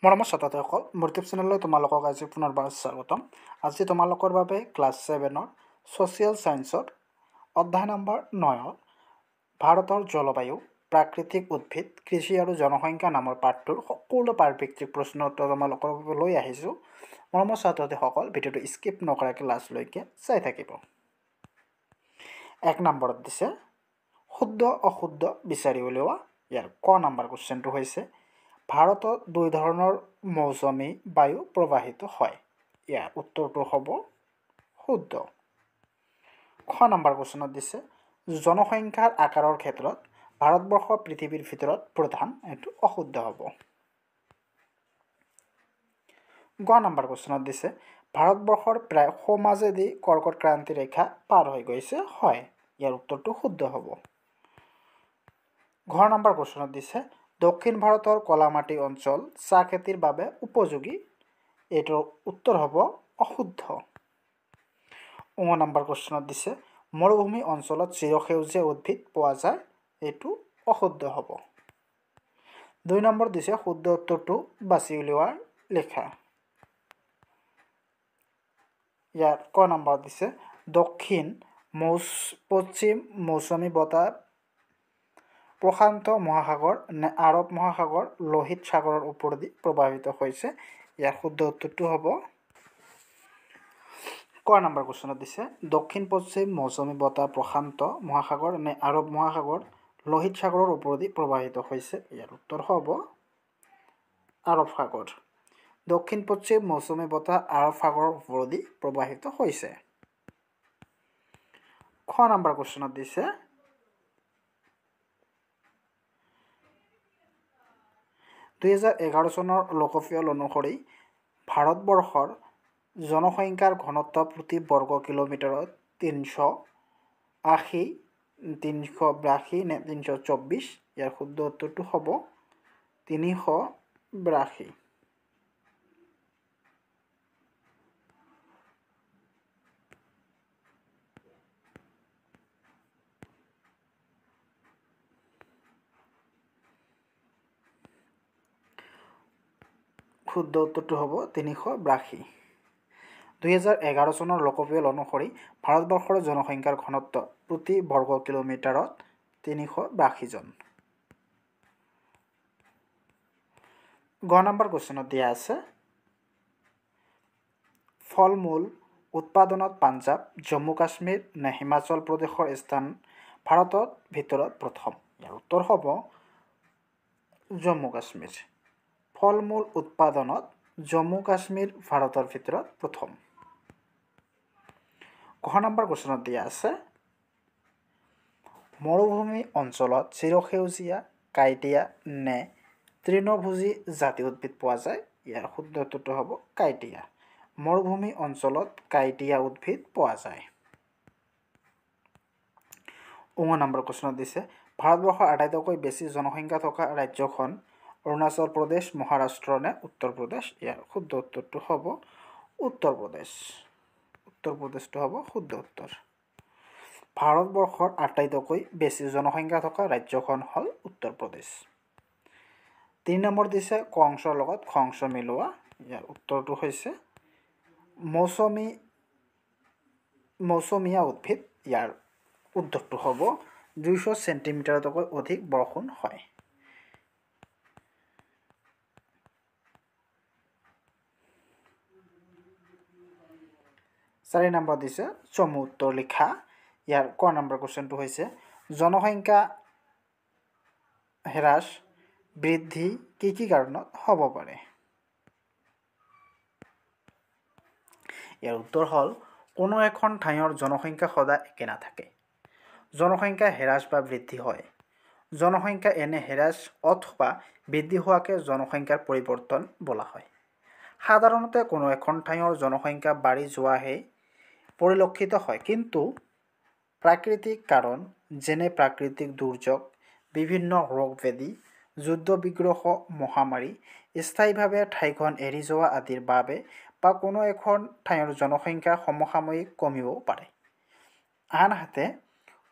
মৰমৰ ছাত্ৰ-ছাত্ৰীসকল, মোৰ ইউটিউব চেনেললৈ তোমালোকক আজি পুনৰবাৰ স্বাগতম। আজি তোমালোকৰ বাবে ক্লাছ 7ৰ ছ'চিয়েল ছায়েন্সৰ অধ্যায় নম্বৰ 9 ভাৰতৰ জলবায়ু, প্ৰাকৃতিক উদ্ভিদ, কৃষি আৰু জনসংখ্যা নামৰ পাঠটোৰ সকলো পাৰভিত্তিক প্ৰশ্ন উত্তৰ তোমালোকৰ বাবে লৈ আহিছোঁ। মৰমৰ ছাত্ৰ-ছাত্ৰীসকল, ভিডিঅ'টো স্কিপ নকৰাকৈ লাষ্টলৈকে চাই থাকিব। 1 নম্বৰত দিছে শুদ্ধ অশুদ্ধ বিচাৰি উলিওৱা। ইয়াৰ ক নম্বৰ কুৱেশ্যনটো হৈছে ভাৰতত 2 ধৰণৰ মৌচুমী বায়ু প্ৰবাহিত হয়। ইয়াৰ উত্তৰটো হ'ব শুদ্ধ। খ নম্বৰ কুৱেশ্যনত দিছে জনসংখ্যাৰ আকাৰৰ ক্ষেত্ৰত ভাৰতবৰ্ষ পৃথিৱীৰ ভিতৰত প্ৰধান, এইটো অশুদ্ধ হ'ব। গ নম্বৰ কুৱেশ্যনত দিছে ভাৰতবৰ্ষৰ প্ৰায় সোঁমাজেদি কৰ্কট ক্ৰান্তি ৰেখা পাৰ হৈ গৈছে, হয়। ইয়াৰ উত্তৰটো শুদ্ধ হ'ব। ঘ নম্বৰ কুৱেশ্যনত দিছে দক্ষিণ ভাৰতৰ কলামাটি অঞ্চল চাহ খেতিৰ বাবে উপযোগী, এইটোৰ উত্তৰ হ'ব অশুদ্ধ। ঙ নম্বৰ কুৱেশ্যনত দিছে মৰুভূমি অঞ্চলত চিৰসেউজীয়া উদ্ভিদ পোৱা যায়, এইটো অশুদ্ধ হ'ব। 2 নম্বৰ দিছে শুদ্ধ উত্তৰটো বাছি উলিওৱাৰ লিখা। ইয়াত ক নম্বৰ দিছে দক্ষিণ পশ্চিম মৌচুমী বতাহ প্ৰশান্ত মহাসাগৰ নে আৰৱ মহাসাগৰ লোহিত সাগৰৰ ওপৰেদি প্ৰবাহিত হৈছে। ইয়াৰ শুদ্ধ উত্তৰটো হ'ব ক নম্বৰ কুৱেশ্যনত দিছে দক্ষিণ পশ্চিম মৌচুমী বতাহ প্ৰশান্ত মহাসাগৰ নে আৰৱ মহাসাগৰ লোহিত সাগৰৰ ওপৰেদি প্ৰবাহিত হৈছে। ইয়াৰ উত্তৰ হ'ব আৰৱ সাগৰ। দক্ষিণ পশ্চিম মৌচুমী বতাহ আৰৱ সাগৰৰ ওপৰেদি প্ৰবাহিত হৈছে। খ নম্বৰ কুৱেশ্যনত দিছে 2011 চনৰ লোকপিয়ল অনুসৰি ভাৰতবৰ্ষৰ জনসংখ্যাৰ ঘনত্ব প্ৰতি বৰ্গ কিলোমিটাৰত 380, 382 নে 324। ইয়াৰ শুদ্ধ উত্তৰটো হ'ব 382। শুদ্ধ উত্তৰটো হ'ব 382। 2011 চনৰ লোকপিয়ল অনুসৰি ভাৰতবৰ্ষৰ জনসংখ্যাৰ ঘনত্ব প্ৰতি বৰ্গ কিলোমিটাৰত 382 জন। গ নম্বৰ কুৱেশ্যনত দিয়া আছে ফল মূল উৎপাদনত পাঞ্জাৱ, জম্মু কাশ্মীৰ নে হিমাচল প্ৰদেশৰ স্থান ভাৰতৰ ভিতৰত প্ৰথম। ইয়াৰ উত্তৰ হ'ব জম্মু কাশ্মীৰ। ফল মূল উৎপাদনত জম্মু কাশ্মীৰ ভাৰতৰ ভিতৰত প্ৰথম। ঘ নম্বৰ কুৱেশ্যনত দিয়া আছে মৰুভূমি অঞ্চলত চিৰসেউজীয়া কাইটিয়া নে তৃণভোজী জাতি উদ্ভিদ পোৱা যায়। ইয়াৰ শুদ্ধ উত্তৰটো হ'ব কাইটিয়া। মৰুভূমি অঞ্চলত কাইটিয়া উদ্ভিদ পোৱা যায়। ঙ নম্বৰ কুৱেশ্যনত দিছে ভাৰতবৰ্ষৰ আটাইতকৈ বেছি জনসংখ্যা থকা ৰাজ্যখন অৰুণাচল প্ৰদেশ, মহাৰাষ্ট্ৰ নে উত্তৰ প্ৰদেশ। ইয়াৰ শুদ্ধ উত্তৰটো হ'ব উত্তৰ প্ৰদেশ। উত্তৰ প্ৰদেশটো হ'ব শুদ্ধ উত্তৰ। ভাৰতবৰ্ষৰ আটাইতকৈ বেছি জনসংখ্যা থকা ৰাজ্যখন হ'ল উত্তৰ প্ৰদেশ। 3 নম্বৰ দিছে ক অংশৰ লগত খ অংশ মিলোৱা। ইয়াৰ উত্তৰটো হৈছে মৌচুমীয়া উদ্ভিদ। ইয়াৰ উত্তৰটো হ'ব 200 চেণ্টিমিটাৰতকৈ অধিক বৰষুণ হয়। 4 নম্বৰ দিছে চমু উত্তৰ লিখা। ইয়াৰ ক নম্বৰ কুৱেশ্যনটো হৈছে জনসংখ্যা হ্ৰাস বৃদ্ধি কি কি কাৰণত হ'ব পাৰে। ইয়াৰ উত্তৰ হ'ল কোনো এখন ঠাইৰ জনসংখ্যা সদায় একে নাথাকে। জনসংখ্যা হ্ৰাস বা বৃদ্ধি হয়। জনসংখ্যা এনে হ্ৰাস অথবা বৃদ্ধি হোৱাকে জনসংখ্যাৰ পৰিৱৰ্তন বোলা হয়। সাধাৰণতে কোনো এখন ঠাইৰ জনসংখ্যা বাঢ়ি যোৱাহে পৰিলক্ষিত হয়, কিন্তু প্ৰাকৃতিক কাৰণ যেনে প্ৰাকৃতিক দুৰ্যোগ, বিভিন্ন ৰোগ ব্যাধি, যুদ্ধ বিগ্ৰহ, মহামাৰী, স্থায়ীভাৱে ঠাইখন এৰি যোৱা আদিৰ বাবে বা কোনো এখন ঠাইৰ জনসংখ্যা সমসাময়িক কমিবও পাৰে। আনহাতে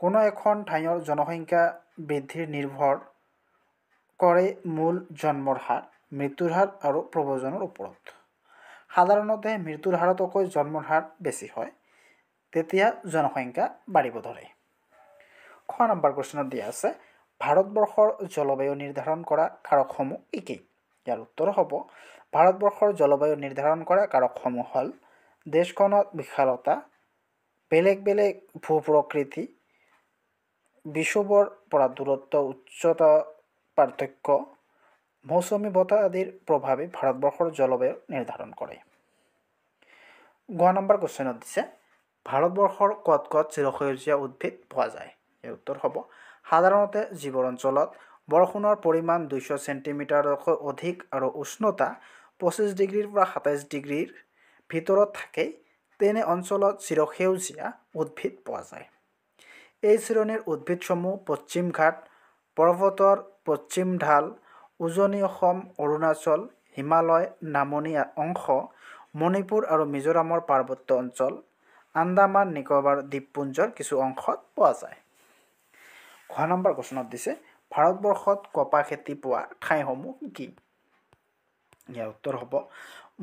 কোনো এখন ঠাইৰ জনসংখ্যা বৃদ্ধিৰ নিৰ্ভৰ কৰে মূল জন্মৰ হাৰ, মৃত্যুৰ হাৰ আৰু প্ৰব্ৰজনৰ ওপৰত। সাধাৰণতে মৃত্যুৰ হাৰতকৈ জন্মৰ হাৰ বেছি হয়, তেতিয়া জনসংখ্যা বাঢ়িব ধৰে। খ নম্বৰ কুৱেশ্যনত দিয়া আছে ভাৰতবৰ্ষৰ জলবায়ু নিৰ্ধাৰণ কৰা কাৰকসমূহ কি কি? ইয়াৰ উত্তৰ হ'ব ভাৰতবৰ্ষৰ জলবায়ু নিৰ্ধাৰণ কৰা কাৰকসমূহ হ'ল দেশখনত বিশালতা, বেলেগ বেলেগ ভূ-প্ৰকৃতি, বিষুৱৰ পৰা দূৰত্ব, উচ্চতা পাৰ্থক্য, মৌচুমী বতাহ আদিৰ প্ৰভাৱে ভাৰতবৰ্ষৰ জলবায়ু নিৰ্ধাৰণ কৰে। গ নম্বৰ কুৱেশ্যনত দিছে ভাৰতবৰ্ষৰ ক'ত ক'ত চিৰসেউজীয়া উদ্ভিদ পোৱা যায়? ইয়াৰ উত্তৰ হ'ব সাধাৰণতে যিবোৰ অঞ্চলত বৰষুণৰ পৰিমাণ 200 চেণ্টিমিটাৰতকৈ অধিক আৰু উষ্ণতা 25 ডিগ্ৰীৰ পৰা 27 ডিগ্ৰীৰ ভিতৰত থাকে, তেনে অঞ্চলত চিৰসেউজীয়া উদ্ভিদ পোৱা যায়। এই শ্ৰেণীৰ উদ্ভিদসমূহ পশ্চিম ঘাট পৰ্বতৰ পশ্চিম ঢাল, উজনি অসম, অৰুণাচল, হিমালয়, নামনি অংশ, মণিপুৰ আৰু মিজোৰামৰ পাৰ্বত্য অঞ্চল, আন্দামান নিকোবাৰ দ্বীপপুঞ্জৰ কিছু অংশত পোৱা যায়। ঘ নম্বৰ কুৱেশ্যনত দিছে ভাৰতবৰ্ষত কপাহ খেতি পোৱা ঠাইসমূহ কি? ইয়াৰ উত্তৰ হ'ব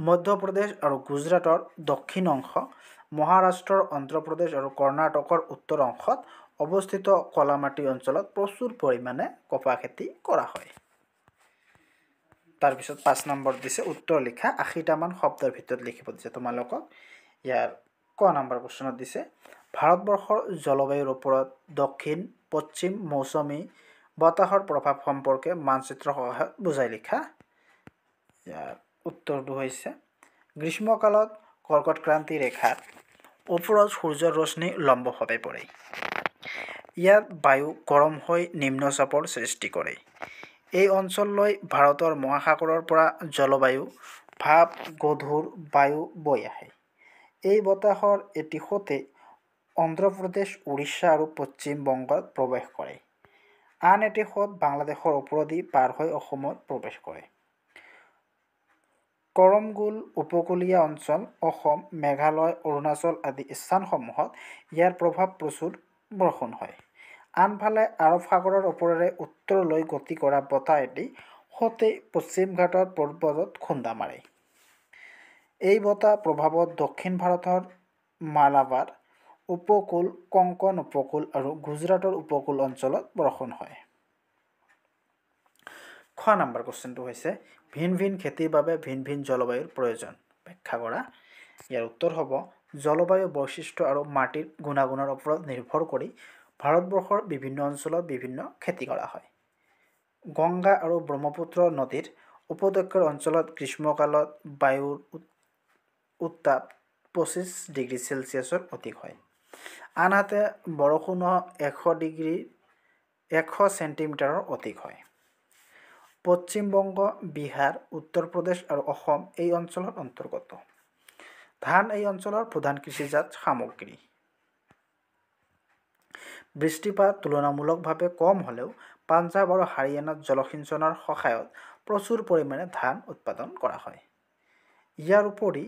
মধ্যপ্ৰদেশ আৰু গুজৰাটৰ দক্ষিণ অংশ, মহাৰাষ্ট্ৰৰ, অন্ধ্ৰপ্ৰদেশ আৰু কৰ্ণাটকৰ উত্তৰ অংশত অৱস্থিত কলামাটি অঞ্চলত প্ৰচুৰ পৰিমাণে কপাহ খেতি কৰা হয়। তাৰপিছত 5 নম্বৰ দিছে উত্তৰ লিখা 80টামান শব্দৰ ভিতৰত লিখিব দিছে তোমালোকক। ইয়াৰ ক নম্বৰ কুৱেশ্যনত দিছে ভাৰতবৰ্ষৰ জলবায়ুৰ ওপৰত দক্ষিণ পশ্চিম মৌচুমী বতাহৰ প্ৰভাৱ সম্পৰ্কে মানচিত্ৰৰ সহায়ত বুজাই লিখা। ইয়াৰ উত্তৰটো হৈছে গ্ৰীষ্মকালত কৰ্কটক্ৰান্তি ৰেখাৰ ওপৰত সূৰ্যৰ ৰশ্মি লম্বভাৱে পৰে। ইয়াত বায়ু গৰম হৈ নিম্নচাপৰ সৃষ্টি কৰে। এই অঞ্চললৈ ভাৰতৰ মহাসাগৰৰ পৰা জলবায়ু ভাপ গধুৰ বায়ু বৈ আহে। এই বতাহৰ এটি সোঁতে অন্ধ্ৰপ্ৰদেশ, উৰিষ্যা আৰু পশ্চিম বংগত প্ৰৱেশ কৰে। আন এটি সোঁত বাংলাদেশৰ ওপৰেদি পাৰ হৈ অসমত প্ৰৱেশ কৰে। কৰমগুল উপকূলীয় অঞ্চল, অসম, মেঘালয়, অৰুণাচল আদি স্থানসমূহত ইয়াৰ প্ৰভাৱ প্ৰচুৰ বৰষুণ হয়। আনফালে আৰৱ সাগৰৰ ওপৰেৰে উত্তৰলৈ গতি কৰা বতাহ এটি সোঁতে পশ্চিম ঘাটৰ পৰ্বতত খুন্দা মাৰে। এই বতাহ প্ৰভাৱত দক্ষিণ ভাৰতৰ মালাবাৰ উপকূল, কোঙ্কণ উপকূল আৰু গুজৰাটৰ উপকূল অঞ্চলত বৰষুণ হয়। খ নম্বৰ কুৱেশ্যনটো হৈছে ভিন ভিন খেতিৰ বাবে ভিন ভিন জলবায়ুৰ প্ৰয়োজন ব্যাখ্যা কৰা। ইয়াৰ উত্তৰ হ'ব জলবায়ু বৈশিষ্ট্য আৰু মাটিৰ গুণাগুণৰ ওপৰত নিৰ্ভৰ কৰি ভাৰতবৰ্ষৰ বিভিন্ন অঞ্চলত বিভিন্ন খেতি কৰা হয়। গংগা আৰু ব্ৰহ্মপুত্ৰ নদীৰ উপত্যকাৰ অঞ্চলত গ্ৰীষ্মকালত বায়ুৰ উত্তাপ 25 ডিগ্ৰী চেলছিয়াছৰ অধিক হয়। আনহাতে বৰষুণো 100 চেণ্টিমিটাৰৰ অধিক হয়। পশ্চিমবংগ, বিহাৰ, উত্তৰ প্ৰদেশ আৰু অসম এই অঞ্চলৰ অন্তৰ্গত। ধান এই অঞ্চলৰ প্ৰধান কৃষিজাত সামগ্ৰী। বৃষ্টিপাত তুলনামূলকভাৱে কম হ'লেও পাঞ্জাৱ আৰু হাৰিয়ানাত জলসিঞ্চনৰ সহায়ত প্ৰচুৰ পৰিমাণে ধান উৎপাদন কৰা হয়। ইয়াৰ উপৰি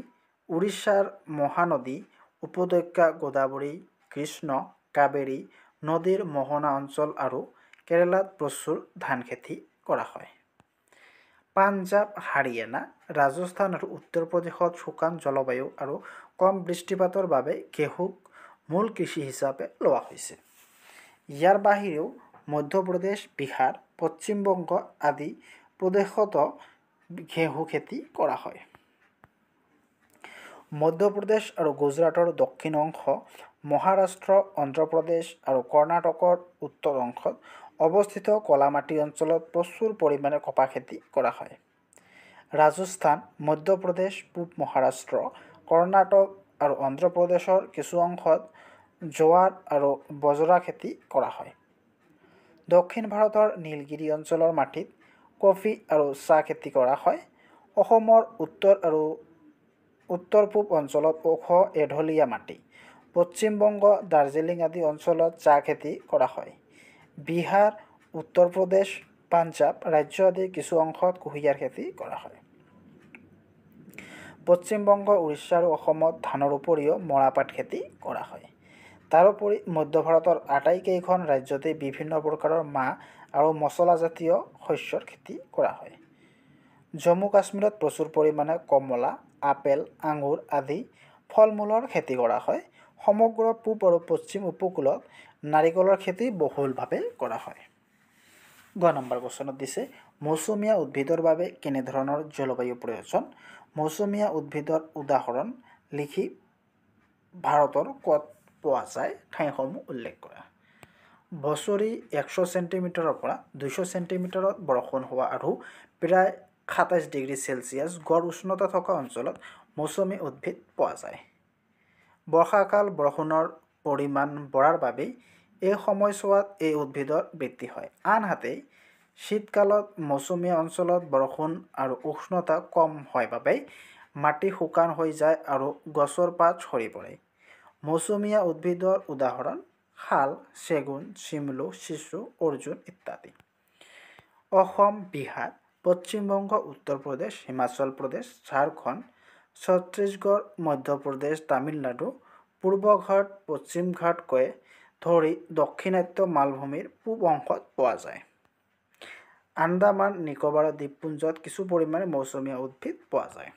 উৰিষ্যাৰ মহানদী উপত্যকা, গোদাবৰী, কৃষ্ণ, কাবেৰী নদীৰ মোহনা অঞ্চল আৰু কেৰালাত প্ৰচুৰ ধান খেতি কৰা হয়। পাঞ্জাৱ, হাৰিয়ানা, ৰাজস্থান আৰু উত্তৰ প্ৰদেশত শুকান জলবায়ু আৰু কম বৃষ্টিপাতৰ বাবে ঘেঁহুক মূল কৃষি হিচাপে লোৱা হৈছে। ইয়াৰ বাহিৰেও মধ্যপ্ৰদেশ, বিহাৰ, পশ্চিমবংগ আদি প্ৰদেশতো ঘেঁহু খেতি কৰা হয়। মধ্যপ্ৰদেশ আৰু গুজৰাটৰ দক্ষিণ অংশ, মহাৰাষ্ট্ৰ, অন্ধ্ৰপ্ৰদেশ আৰু কৰ্ণাটকৰ উত্তৰ অংশত অৱস্থিত কলামাটি অঞ্চলত প্ৰচুৰ পৰিমাণে কপাহ খেতি কৰা হয়। ৰাজস্থান, মধ্যপ্ৰদেশ, পূব মহাৰাষ্ট্ৰ, কৰ্ণাটক আৰু অন্ধ্ৰপ্ৰদেশৰ কিছু অংশত জোৱাৰ আৰু বজৰা খেতি কৰা হয়। দক্ষিণ ভাৰতৰ নীলগিৰি অঞ্চলৰ মাটিত কফি আৰু চাহ খেতি কৰা হয়। অসমৰ উত্তৰ আৰু উত্তৰ-পূব অঞ্চলত ওখ এঢলীয়া মাটি। পশ্চিমবংগ, দাৰ্জিলিং আদি অঞ্চলত চাহ খেতি কৰা হয়। বিহাৰ, উত্তৰ প্ৰদেশ, পাঞ্জাৱ ৰাজ্য আদিৰ কিছু অংশত কুঁহিয়াৰ খেতি কৰা হয়। পশ্চিমবংগ, উৰিষ্যা আৰু অসমত ধানৰ উপৰিও মৰাপাট খেতি কৰা হয়। তাৰোপৰি মধ্য ভাৰতৰ আটাইকেইখন ৰাজ্যতে বিভিন্ন প্ৰকাৰৰ মাহ আৰু মছলাজাতীয় শস্যৰ খেতি কৰা হয়। জম্মু কাশ্মীৰত প্ৰচুৰ পৰিমাণে কমলা, আপেল, আঙুৰ আদি ফল মূলৰ খেতি কৰা হয়। সমগ্ৰ পূব আৰু পশ্চিম উপকূলত নাৰিকলৰ খেতি বহুলভাৱে কৰা হয়। ২ নম্বৰ কোৱেশ্যনত দিছে মৌচুমীয়া উদ্ভিদৰ বাবে কেনেধৰণৰ জলবায়ু প্ৰয়োজন? মৌচুমীয়া উদ্ভিদৰ উদাহৰণ লিখি ভাৰতৰ ক'ত পোৱা যায় ঠাইসমূহ উল্লেখ কৰা। বছৰি ১০০ চেণ্টিমিটাৰৰ পৰা ২০০ চেণ্টিমিটাৰত বৰষুণ হোৱা আৰু প্ৰায় ২৭ ডিগ্ৰী চেলছিয়াছ গড় উষ্ণতা থকা অঞ্চলত মৌচুমী উদ্ভিদ পোৱা যায়। বৰ্ষাকাল বৰষুণৰ পৰিমাণ বঢ়াৰ বাবেই এই সময়ছোৱাত এই উদ্ভিদৰ বৃদ্ধি হয়। আনহাতে শীতকালত মৌচুমীয়া অঞ্চলত বৰষুণ আৰু উষ্ণতা কম হয় বাবে মাটি শুকান হৈ যায় আৰু গছৰ পাত সৰি পৰে। মৌচুমীয়া উদ্ভিদৰ উদাহৰণ শাল, চেগুন, চিমলু, চিচু, অৰ্জুন ইত্যাদি। অসম, বিহাৰ, পশ্চিমবংগ, উত্তৰ প্ৰদেশ, হিমাচল প্ৰদেশ, ঝাৰখণ্ড, ছত্তীশগড়, মধ্যপ্ৰদেশ, তামিলনাডু, পূৰ্ব ঘাট, পশ্চিম ঘাটকৈ ধৰি দক্ষিণাত্য মালভূমিৰ পূব অংশত পোৱা যায়। আন্দামান নিকোবৰ দ্বীপপুঞ্জত কিছু পৰিমাণে মৌচুমীয়া উদ্ভিদ পোৱা যায়।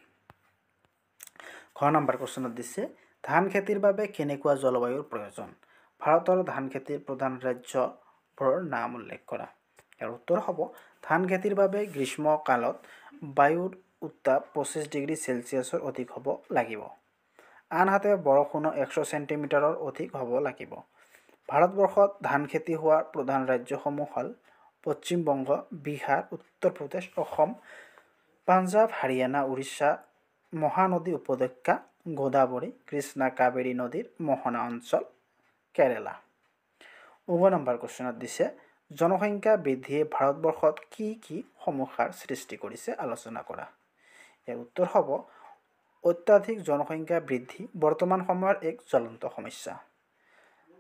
ঘ নম্বৰ কোৱেশ্যনত দিছে ধান খেতিৰ বাবে কেনেকুৱা জলবায়ুৰ প্ৰয়োজন? ভাৰতৰ ধান খেতিৰ প্ৰধান ৰাজ্যবোৰৰ নাম উল্লেখ কৰা। ইয়াৰ উত্তৰ হ'ব ধান খেতিৰ বাবে গ্ৰীষ্মকালত বায়ুৰ উত্তাপ ২৫ ডিগ্ৰী চেলছিয়াছৰ অধিক হ'ব লাগিব। আনহাতে বৰষুণো ১০০ চেণ্টিমিটাৰৰ অধিক হ'ব লাগিব। ভাৰতবৰ্ষত ধান খেতি হোৱা প্ৰধান ৰাজ্যসমূহ হ'ল পশ্চিমবংগ, বিহাৰ, উত্তৰ প্ৰদেশ, অসম, পাঞ্জাৱ, হাৰিয়ানা, উৰিষ্যা, মহানদী উপত্যকা, গোদাবৰী, কৃষ্ণা, কাবেৰী নদীৰ মোহনা অঞ্চল, কেৰালা। ৯ নম্বৰ কোৱেশ্যনত দিছে জনসংখ্যা বৃদ্ধিয়ে ভাৰতবৰ্ষত কি কি সমস্যাৰ সৃষ্টি কৰিছে আলোচনা কৰা। ইয়াৰ উত্তৰ হ'ব অত্যাধিক জনসংখ্যা বৃদ্ধি বৰ্তমান সময়ৰ এক জ্বলন্ত সমস্যা।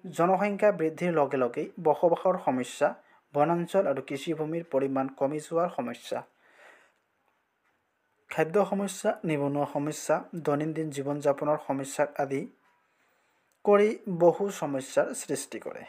জনসংখ্যা বৃদ্ধিৰ লগে লগে বসবাসৰ সমস্যা, বনাঞ্চল আৰু কৃষিভূমিৰ পৰিমাণ কমি যোৱাৰ সমস্যা, খাদ্য সমস্যা, নিবনুৱা সমস্যা, দৈনন্দিন জীৱন যাপনৰ সমস্যাক আদি কৰি বহু সমস্যাৰ সৃষ্টি কৰে।